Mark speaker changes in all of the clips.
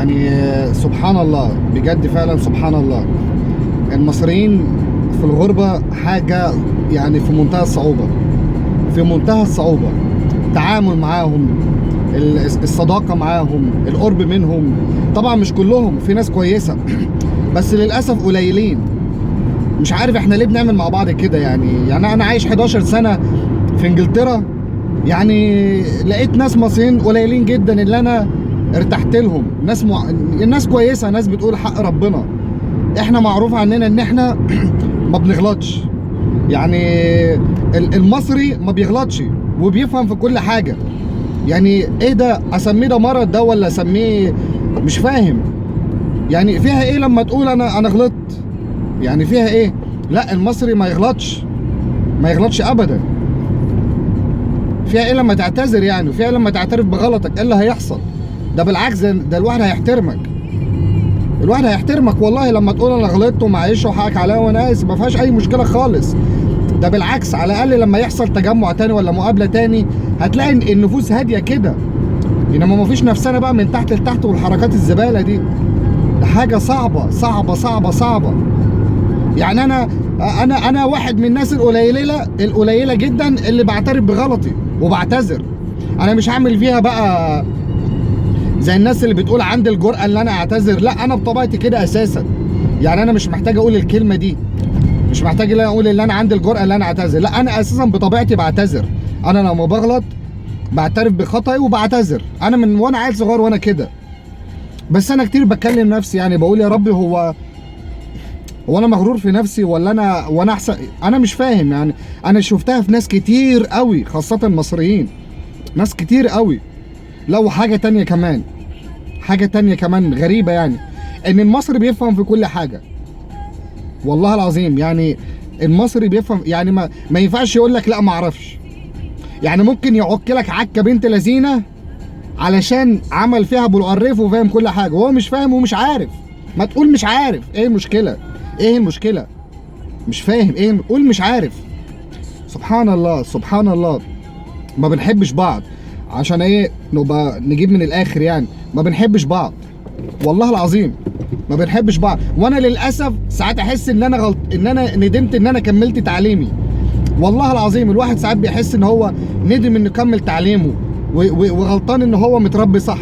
Speaker 1: يعني سبحان الله بجد، فعلا سبحان الله. المصريين في الغربة حاجة يعني في منتهى الصعوبة، في منتهى الصعوبة. التعامل معاهم، الصداقة معاهم، القرب منهم. طبعا مش كلهم، في ناس كويسة بس للأسف قليلين. مش عارف احنا ليه بنعمل مع بعض كده. يعني انا عايش 11 سنة في انجلترا، يعني لقيت ناس مصريين قليلين جدا اللي انا ارتحت لهم. الناس كويسة، ناس بتقول حق ربنا. احنا معروف عننا ان احنا ما بنغلطش. يعني المصري ما بيغلطش وبيفهم في كل حاجة. يعني ايه ده؟ اسميه ده مرض ده ولا اسميه؟ مش فاهم. يعني فيها ايه لما تقول انا غلطت؟ يعني فيها ايه؟ لا، المصري ما يغلطش، ما يغلطش ابدا. فيها ايه لما تعتذر؟ يعني فيها إيه لما تعترف بغلطك؟ ايه اللي هيحصل؟ ده بالعكس، ده الواحد هيحترمك. الواحد هيحترمك والله لما تقول انا غلطت ومعلش وحقك عليا وانا اسف، ما فيهاش اي مشكله خالص. ده بالعكس، على الاقل لما يحصل تجمع تاني ولا مقابله تاني هتلاقي النفوس هاديه كده. انما ما فيش نفسنا بقى من تحت لتحت والحركات الزباله دي. ده حاجه صعبه صعبه صعبه صعبه. يعني انا واحد من الناس القليله جدا اللي بعترف بغلطي وبعتذر. انا مش هعمل فيها بقى زي الناس اللي بتقول عندي الجرأة اللي انا اعتذر. لا، انا بطبيعتي كده اساسا. يعني انا مش محتاج اقول الكلمة دي، مش محتاج اقول ان انا عندي الجرأة اللي انا اعتذر. لا، انا اساسا بطبيعتي بعتذر. انا لما بغلط بعترف بخطأي وبعتذر. انا من وانا عيل صغير وانا كده. بس انا كتير بكلم نفسي، يعني بقول يا ربي هو انا مغرور في نفسي وانا احسن؟ انا مش فاهم. يعني انا شفتها في ناس كتير قوي، خاصة المصريين، ناس كتير قوي. لو حاجة تانية كمان غريبة، يعني ان المصري بيفهم في كل حاجة. والله العظيم يعني المصري بيفهم. يعني ما ينفعش يقول لك لا ما اعرفش. يعني ممكن يعك لك عكة بنت لذينة علشان عمل فيها ابو القريف وفاهم كل حاجة، وهو مش فاهم ومش عارف. ما تقول مش عارف، ايه المشكلة؟ ايه المشكلة؟ مش فاهم ايه؟ قول مش عارف. سبحان الله سبحان الله. ما بنحبش بعض عشان ايه؟ نبقى نجيب من الاخر. يعني ما بنحبش بعض، والله العظيم ما بنحبش بعض. وانا للاسف ساعات احس ان انا ان انا ندمت ان انا كملت تعليمي. والله العظيم الواحد ساعات بيحس ان هو ندم انه كمل تعليمه وغلطان ان هو متربي صح.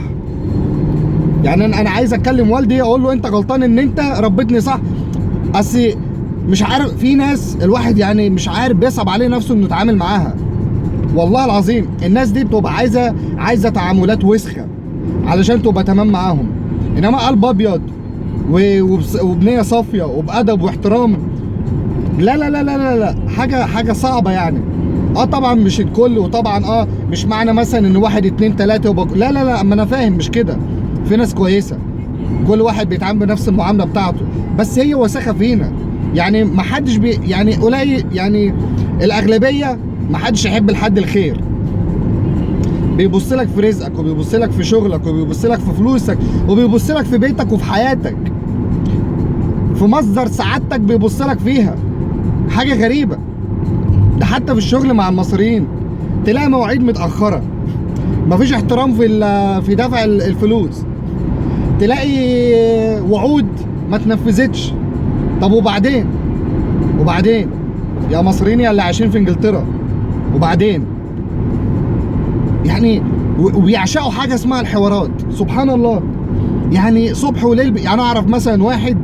Speaker 1: يعني انا عايز اكلم والدي اقول له انت غلطان ان انت ربيتني صح. اصل مش عارف، في ناس الواحد يعني مش عارف بيصعب عليه نفسه انه يتعامل معاها. والله العظيم الناس دي بتبقى عايزه تعاملات وسخه علشان تبقى تمام معاهم. انما قلب ابيض وبنيه صافيه وبادب واحترام، لا لا لا لا لا، حاجه صعبه يعني. طبعا مش الكل، وطبعا مش معنى مثلا ان واحد اتنين تلاته لا لا لا، اما انا فاهم مش كده. في ناس كويسه، كل واحد بيتعامل بنفس المعامله بتاعته، بس هي وسخه فينا. يعني ما حدش يعني قليل، يعني الاغلبيه ما حدش يحب لحد الخير. بيبص لك في رزقك، وبيبص لك في شغلك، وبيبص لك في فلوسك، وبيبص لك في بيتك وفي حياتك، في مصدر سعادتك بيبص لك فيها. حاجه غريبه. ده حتى في الشغل مع المصريين تلاقي مواعيد متاخره، مفيش احترام في دفع الفلوس، تلاقي وعود ما تنفذتش. طب وبعدين يا مصريين يا اللي عايشين في انجلترا، وبعدين يعني وبيعشقوا حاجه اسمها الحوارات. سبحان الله. يعني صبح وليل. يعني اعرف مثلا واحد،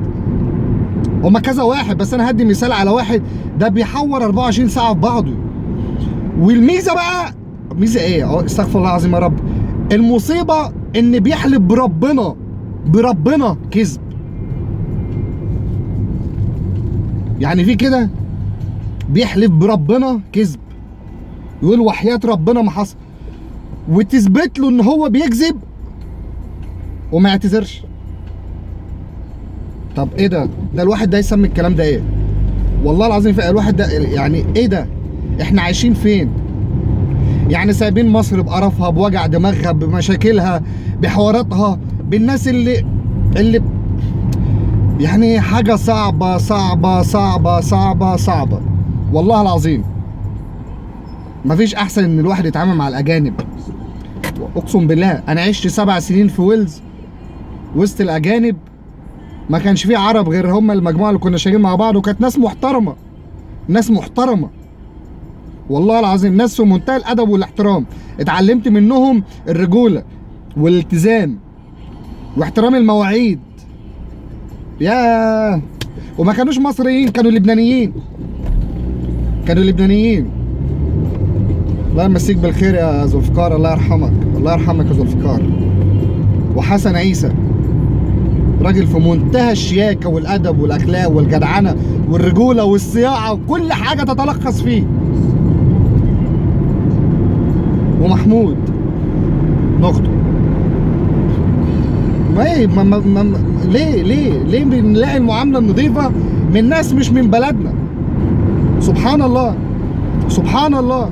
Speaker 1: هما كذا واحد بس انا هدي مثال على واحد ده بيحور 24 ساعه في بعضه. والميزه بقى، ميزه ايه؟ استغفر الله العظيم يا رب. المصيبه ان بيحلف بربنا كذب. يعني في كده بيحلف بربنا كذب، يقول وحياة ربنا ما حصل، وتثبت له ان هو بيكذب وما يعتذرش. طب ايه ده الواحد ده يسمي الكلام ده ايه؟ والله العظيم الواحد ده يعني ايه ده؟ احنا عايشين فين؟ يعني سايبين مصر بقرفها، بوجع دماغها، بمشاكلها، بحواراتها، بالناس اللي يعني حاجة صعبة صعبة صعبة صعبة صعبة. والله العظيم مفيش احسن ان الواحد يتعامل مع الاجانب. اقسم بالله انا عشت 7 سنين في ويلز، وسط الاجانب ما كانش فيه عرب غير هم المجموعه اللي كنا شايلين مع بعض، وكانت ناس محترمه، ناس محترمه والله العظيم، ناس في منتهى الادب والاحترام. اتعلمت منهم الرجوله والالتزام واحترام المواعيد. يا وما كانوش مصريين، كانوا لبنانيين، كانوا لبنانيين. الله يمسيك بالخير يا ذوالفقار، الله يرحمك، الله يرحمك يا ذوالفقار. وحسن عيسى راجل في منتهى الشياكه والادب والاخلاق والجدعنه والرجوله والصياعه وكل حاجه تتلخص فيه. ومحمود نقطه. ما ايه ليه بنلاقي المعامله النظيفه من ناس مش من بلدنا؟ سبحان الله، سبحان الله.